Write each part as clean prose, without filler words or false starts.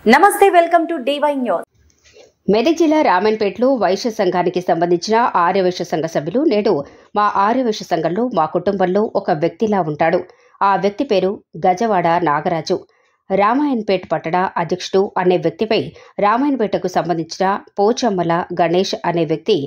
నమస్తే, welcome to DY news. Medak జిల్లా రామన్పేటలో వైశ్య సంఘానికి సంబంధించిన ఆర్యవైశ్య సంఘ సభ్యులు నేడు మా ఆర్యవైశ్య సంఘంలో మా కుటుంబంలో ఒక వ్యక్తిలా ఉంటాడు. ఆ వ్యక్తి పేరు గజవాడ నాగరాజు. రామాయణపేట పట్టణ అధ్యక్షుడు అనే వ్యక్తిపై రామాయణపేటకు సంబంధించిన పోచమ్మల గణేష్ అనే వ్యక్తి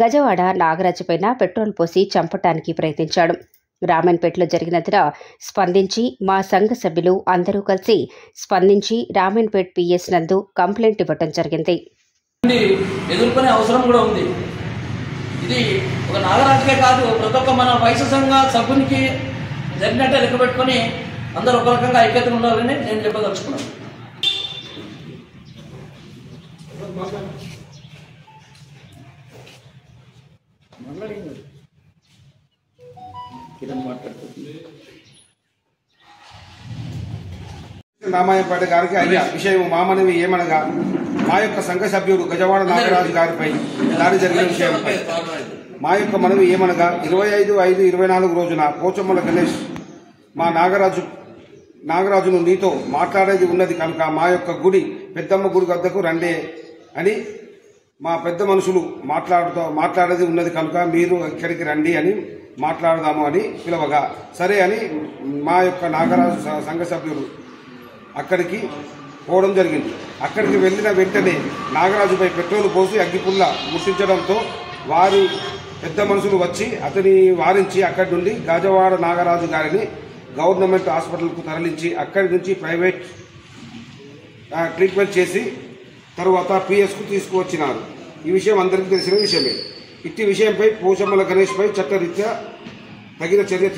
గజవాడ నాగరాజు పైన పెట్రోల్ పోసి చంపటానికి ప్రయత్నించాడు. రామాయణపేటలో జరిగినందున స్పందించి మా సంఘ సభ్యులు అందరూ కలిసి స్పందించి రామాయణపేట PS నందు కంప్లైంట్ ఇవ్వటం జరిగింది. ఎదుర్కొనే అవసరం కూడా ఉంది. ఇది ఒక నాగరాజుకే కాదు, ప్రతి ఒక్క మన వైశ్య సంఘ సభ్యునికి జరిగినట్టే లెక్క పెట్టుకొని అందరూ ఒక రకంగా ఐక్యత ఉండాలని నేను చెప్పదలుచుకున్నాను. రామాయణపేట గారికి అయ్యా విషయం మామనవి ఏమనగా మా యొక్క సంఘ సభ్యుడు గజవాడ నాగరాజు గారిపై దాడి జరిగిన విషయంపై మా యొక్క మనవి ఏమనగా 25/5/24 రోజున పోచమ్మల గణేష్ మా నాగరాజును నీతో మాట్లాడేది ఉన్నది కనుక మా యొక్క గుడి పెద్దమ్మ గుడి వద్దకు రండి అని మా పెద్ద మనుషులు మాట్లాడేది ఉన్నది కనుక మీరు ఇక్కడికి రండి అని మాట్లాడదాము అని పిలవగా సరే అని మా యొక్క నాగరాజు సంఘ సభ్యులు అక్కడికి పోవడం జరిగింది. అక్కడికి వెళ్లిన వెంటనే నాగరాజుపై పెట్రోల్ పోసి అగ్గిపుల్ల ముట్టించడంతో వారి పెద్ద మనుషులు వచ్చి అతని వారించి అక్కడి నుండి గజవాడ నాగరాజు గారిని గవర్నమెంట్ హాస్పిటల్కు తరలించి అక్కడి నుంచి ప్రైవేట్ ట్రీట్మెంట్ చేసి తరువాత PS కు తీసుకువచ్చినారు. ఈ విషయం అందరికీ తెలిసిన విషయమే. ఇట్టి విషయంపై పోచమ్మల గణేష్ పై చట్టరీత్యా తగిన చర్య